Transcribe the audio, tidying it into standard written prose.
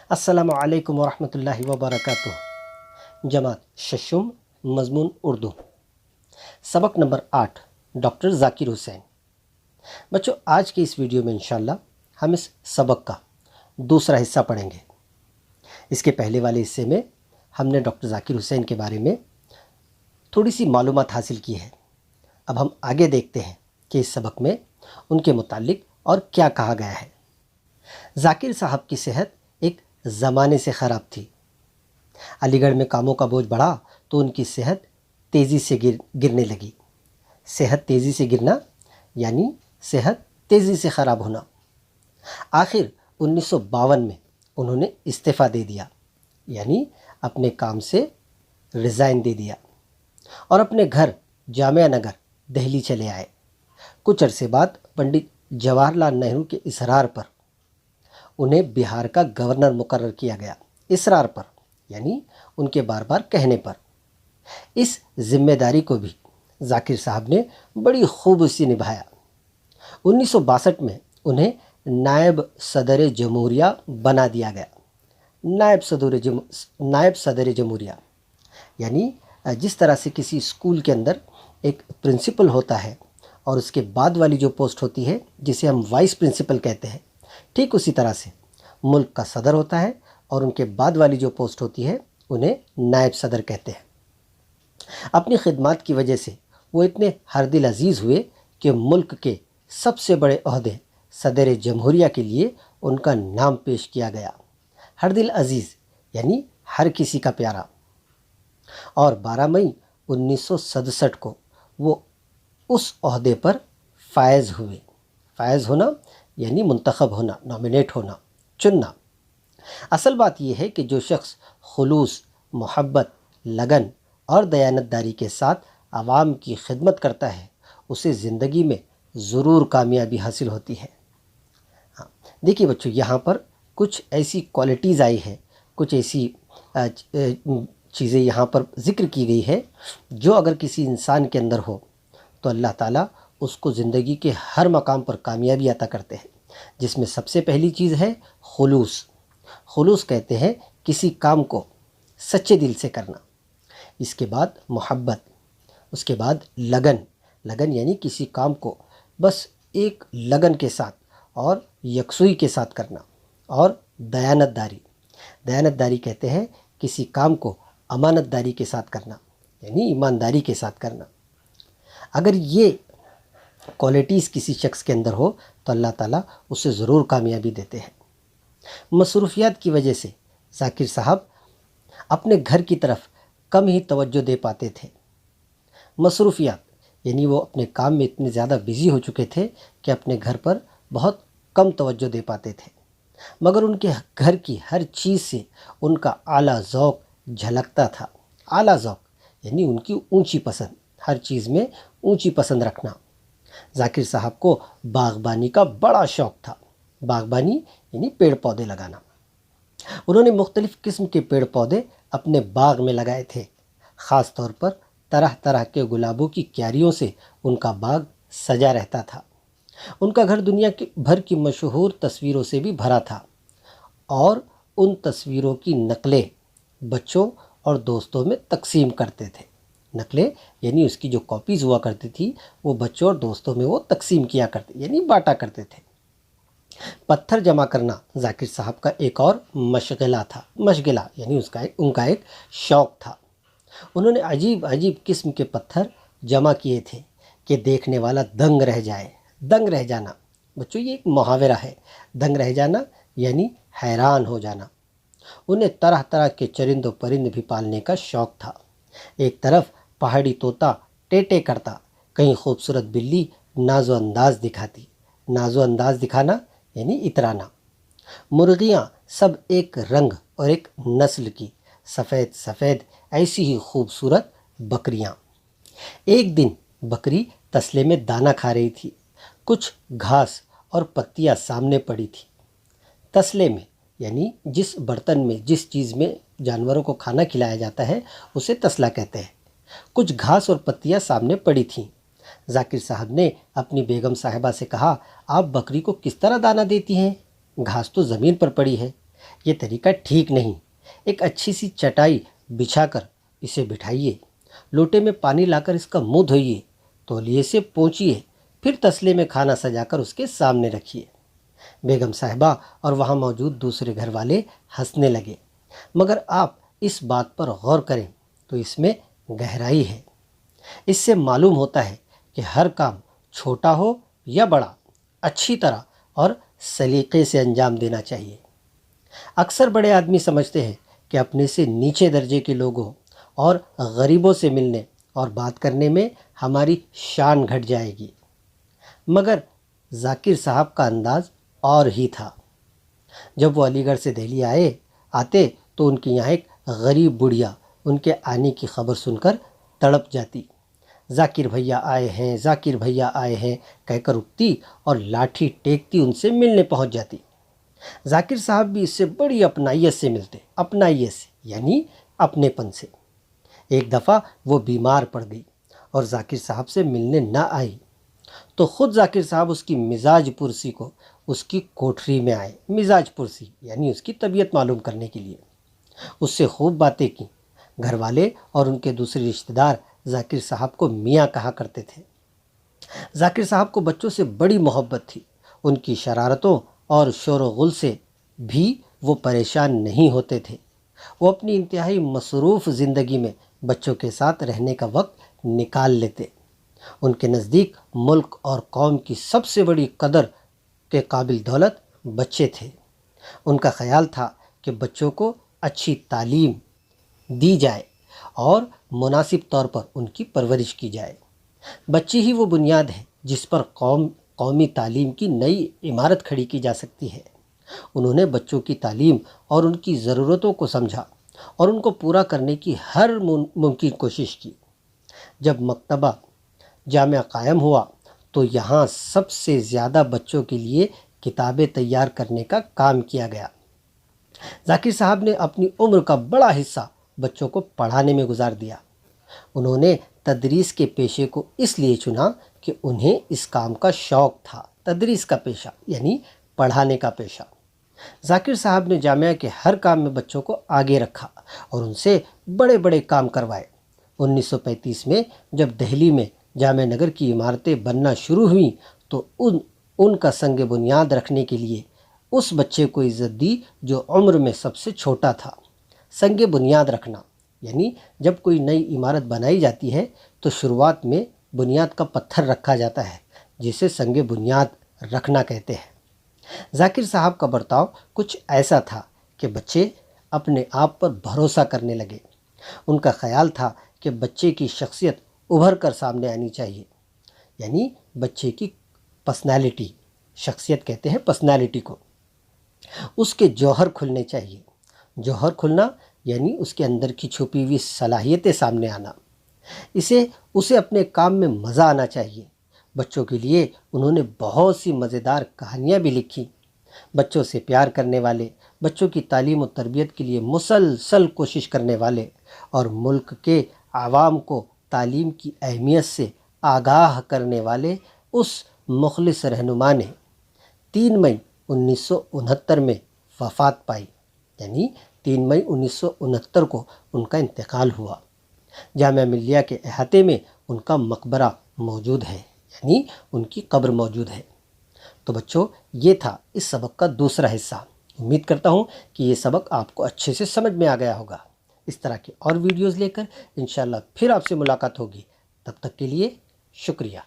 السلام علیکم ورحمۃ اللہ وبرکاتہ۔ جماعت ششم مضمون اردو، سبق نمبر 8، ڈاکٹر ذاکر حسین۔ بچوں، آج کے اس ویڈیو میں انشاءاللہ ہم اس سبق کا دوسرا حصہ پڑھیں گے۔ اس کے پہلے والے حصے میں ہم نے ڈاکٹر ذاکر حسین کے بارے میں تھوڑی سی معلومات حاصل کی ہے۔ اب ہم آگے دیکھتے ہیں کہ اس سبق میں ان کے متعلق اور کیا کہا گیا ہے۔ ذاکر صاحب کی صحت ایک زمانے سے خراب تھی۔ علی گڑھ میں کاموں کا بوجھ بڑھا تو ان کی صحت تیزی سے گرنے لگی۔ صحت تیزی سے گرنا یعنی صحت تیزی سے خراب ہونا۔ آخر 1952 میں انہوں نے استعفیٰ دے دیا، یعنی اپنے کام سے ریزائن دے دیا اور اپنے گھر جامعہ نگر دہلی چلے آئے۔ کچھ عرصے بعد پنڈت جواہر لال نہرو کے اصرار پر انہیں بہار کا گورنر مقرر کیا گیا۔ اصرار پر یعنی ان کے بار بار کہنے پر۔ اس ذمہ داری کو بھی ذاکر صاحب نے بڑی خوبی سے نبھایا۔ 1962 میں انہیں نائب صدر جمہوریہ بنا دیا گیا۔ نائب صدر جمہوریہ یعنی جس طرح سے کسی اسکول کے اندر ایک پرنسپل ہوتا ہے اور اس کے بعد والی جو پوسٹ ہوتی ہے جسے ہم وائس پرنسپل کہتے ہیں، ٹھیک اسی طرح سے ملک کا صدر ہوتا ہے اور ان کے بعد والی جو پوسٹ ہوتی ہے انہیں نائب صدر کہتے ہیں۔ اپنی خدمات کی وجہ سے وہ اتنے ہر دل عزیز ہوئے کہ ملک کے سب سے بڑے عہدے صدر جمہوریہ کے لیے ان کا نام پیش کیا گیا۔ ہر دل عزیز یعنی ہر کسی کا پیارا۔ اور 12 مئی 1967 کو وہ اس عہدے پر فائز ہوئے۔ فائز ہونا یعنی منتخب ہونا، نامینیٹ ہونا، چننا۔ اصل بات یہ ہے کہ جو شخص خلوص، محبت، لگن اور دیانتداری کے ساتھ عوام کی خدمت کرتا ہے اسے زندگی میں ضرور کامیابی حاصل ہوتی ہے۔ دیکھیے بچوں، یہاں پر کچھ ایسی کوالٹیز آئی ہے، کچھ ایسی چیزیں یہاں پر ذکر کی گئی ہے جو اگر کسی انسان کے اندر ہو تو اللہ تعالیٰ اس کو زندگی کے ہر مقام پر کامیابی عطا کرتے ہیں، جس میں سب سے پہلی چیز ہے خلوص۔ خلوص کہتے ہیں کسی کام کو سچے دل سے کرنا۔ اس کے بعد محبت، اس کے بعد لگن۔ لگن یعنی کسی کام کو بس ایک لگن کے ساتھ اور یکسوئی کے ساتھ کرنا۔ اور دیانتداری۔ دیانتداری کہتے ہیں کسی کام کو امانت داری کے ساتھ کرنا، یعنی ایمانداری کے ساتھ کرنا۔ اگر یہ کوالٹیز کسی شخص کے اندر ہو تو اللہ تعالیٰ اسے ضرور کامیابی دیتے ہیں۔ مصروفیات کی وجہ سے ذاکر صاحب اپنے گھر کی طرف کم ہی توجہ دے پاتے تھے۔ مصروفیات یعنی وہ اپنے کام میں اتنے زیادہ بزی ہو چکے تھے کہ اپنے گھر پر بہت کم توجہ دے پاتے تھے، مگر ان کے گھر کی ہر چیز سے ان کا اعلیٰ ذوق جھلکتا تھا۔ اعلیٰ ذوق یعنی ان کی اونچی پسند، ہر چیز میں اونچی پسند رکھنا۔ ذاکر صاحب کو باغبانی کا بڑا شوق تھا۔ باغبانی یعنی پیڑ پودے لگانا۔ انہوں نے مختلف قسم کے پیڑ پودے اپنے باغ میں لگائے تھے۔ خاص طور پر طرح طرح کے گلابوں کی کیاریوں سے ان کا باغ سجا رہتا تھا۔ ان کا گھر دنیا بھر کی مشہور تصویروں سے بھی بھرا تھا اور ان تصویروں کی نقلیں بچوں اور دوستوں میں تقسیم کرتے تھے۔ نقلیں یعنی اس کی جو کاپیز ہوا کرتی تھی وہ بچوں اور دوستوں میں وہ تقسیم کیا کرتے، یعنی بانٹا کرتے تھے۔ پتھر جمع کرنا ذاکر صاحب کا ایک اور مشغلہ تھا۔ مشغلہ یعنی ان کا ایک شوق تھا۔ انہوں نے عجیب عجیب قسم کے پتھر جمع کیے تھے کہ دیکھنے والا دنگ رہ جائے۔ دنگ رہ جانا بچوں یہ ایک محاورہ ہے۔ دنگ رہ جانا یعنی حیران ہو جانا۔ انہیں طرح طرح کے چرند و پرند بھی پالنے کا شوق تھا۔ ایک طرف پہاڑی طوطا ٹیٹے کرتا، کہیں خوبصورت بلی ناز و انداز دکھاتی۔ ناز و انداز دکھانا یعنی اترانا۔ مرغیاں سب ایک رنگ اور ایک نسل کی، سفید سفید ایسی ہی خوبصورت بکریاں۔ ایک دن بکری تسلے میں دانہ کھا رہی تھی۔ کچھ گھاس اور پتیاں سامنے پڑی تھی۔ تسلے میں یعنی جس برتن میں، جس چیز میں جانوروں کو کھانا کھلایا جاتا ہے اسے تسلا کہتے ہیں۔ کچھ گھاس اور پتیاں سامنے پڑی تھیں۔ ذاکر صاحب نے اپنی بیگم صاحبہ سے کہا، آپ بکری کو کس طرح دانہ دیتی ہیں؟ گھاس تو زمین پر پڑی ہے۔ یہ طریقہ ٹھیک نہیں۔ ایک اچھی سی چٹائی بچھا کر اسے بٹھائیے، لوٹے میں پانی لا کر اس کا منہ دھوئیے، تولیے سے پونچھیے، پھر تسلے میں کھانا سجا کر اس کے سامنے رکھیے۔ بیگم صاحبہ اور وہاں موجود دوسرے گھر والے ہنسنے لگے، مگر آپ اس بات پر غور کریں تو اس میں گہرائی ہے۔ اس سے معلوم ہوتا ہے کہ ہر کام چھوٹا ہو یا بڑا اچھی طرح اور سلیقے سے انجام دینا چاہیے۔ اکثر بڑے آدمی سمجھتے ہیں کہ اپنے سے نیچے درجے کے لوگوں اور غریبوں سے ملنے اور بات کرنے میں ہماری شان گھٹ جائے گی، مگر ذاکر صاحب کا انداز اور ہی تھا۔ جب وہ علی گڑھ سے دہلی آتے تو ان کے یہاں ایک غریب بڑھیا ان کے آنے کی خبر سن کر تڑپ جاتی۔ ذاکر بھیا آئے ہیں، ذاکر بھیا آئے ہیں کہہ کر اٹھتی اور لاٹھی ٹیکتی ان سے ملنے پہنچ جاتی۔ ذاکر صاحب بھی اس سے بڑی اپنائیت سے ملتے، اپنائیت سے یعنی اپنے پن سے۔ ایک دفعہ وہ بیمار پڑ گئی اور ذاکر صاحب سے ملنے نہ آئی تو خود ذاکر صاحب اس کی مزاج پرسی کو اس کی کوٹھری میں آئے۔ مزاج پرسی یعنی اس کی طبیعت معلوم کرنے کے لیے اس سے خوب باتیں کی۔ گھر والے اور ان کے دوسرے رشتہ دار ذاکر صاحب کو میاں کہا کرتے تھے۔ ذاکر صاحب کو بچوں سے بڑی محبت تھی۔ ان کی شرارتوں اور شور و غل سے بھی وہ پریشان نہیں ہوتے تھے۔ وہ اپنی انتہائی مصروف زندگی میں بچوں کے ساتھ رہنے کا وقت نکال لیتے۔ ان کے نزدیک ملک اور قوم کی سب سے بڑی قدر کے قابل دولت بچے تھے۔ ان کا خیال تھا کہ بچوں کو اچھی تعلیم دی جائے اور مناسب طور پر ان کی پرورش کی جائے۔ بچے ہی وہ بنیاد ہے جس پر قومی تعلیم کی نئی عمارت کھڑی کی جا سکتی ہے۔ انہوں نے بچوں کی تعلیم اور ان کی ضرورتوں کو سمجھا اور ان کو پورا کرنے کی ہر ممکن کوشش کی۔ جب مکتبہ جامعہ قائم ہوا تو یہاں سب سے زیادہ بچوں کے لیے کتابیں تیار کرنے کا کام کیا گیا۔ ذاکر صاحب نے اپنی عمر کا بڑا حصہ بچوں کو پڑھانے میں گزار دیا۔ انہوں نے تدریس کے پیشے کو اس لیے چنا کہ انہیں اس کام کا شوق تھا۔ تدریس کا پیشہ یعنی پڑھانے کا پیشہ۔ ذاکر صاحب نے جامعہ کے ہر کام میں بچوں کو آگے رکھا اور ان سے بڑے بڑے کام کروائے۔ 1935 میں جب دہلی میں جامعہ نگر کی عمارتیں بننا شروع ہوئیں تو ان کا سنگ بنیاد رکھنے کے لیے اس بچے کو عزت دی جو عمر میں سب سے چھوٹا تھا۔ سنگ بنیاد رکھنا یعنی جب کوئی نئی عمارت بنائی جاتی ہے تو شروعات میں بنیاد کا پتھر رکھا جاتا ہے جسے سنگ بنیاد رکھنا کہتے ہیں۔ ذاکر صاحب کا برتاؤ کچھ ایسا تھا کہ بچے اپنے آپ پر بھروسہ کرنے لگے۔ ان کا خیال تھا کہ بچے کی شخصیت ابھر کر سامنے آنی چاہیے، یعنی بچے کی پرسنالٹی، شخصیت کہتے ہیں پرسنالٹی کو، اس کے جوہر کھلنے چاہیے۔ جوہر کھلنا یعنی اس کے اندر کی چھپی ہوئی صلاحیتیں سامنے آنا۔ اسے اپنے کام میں مزہ آنا چاہیے۔ بچوں کے لیے انہوں نے بہت سی مزیدار کہانیاں بھی لکھی۔ بچوں سے پیار کرنے والے، بچوں کی تعلیم و تربیت کے لیے مسلسل کوشش کرنے والے اور ملک کے عوام کو تعلیم کی اہمیت سے آگاہ کرنے والے اس مخلص رہنما نے 3 مئی 1969 میں وفات پائی، یعنی 3 مئی 1969 کو ان کا انتقال ہوا۔ جامعہ ملیہ کے احاطے میں ان کا مقبرہ موجود ہے، یعنی ان کی قبر موجود ہے۔ تو بچوں، یہ تھا اس سبق کا دوسرا حصہ۔ امید کرتا ہوں کہ یہ سبق آپ کو اچھے سے سمجھ میں آ گیا ہوگا۔ اس طرح کے اور ویڈیوز لے کر انشاءاللہ پھر آپ سے ملاقات ہوگی۔ تب تک کے لیے شکریہ۔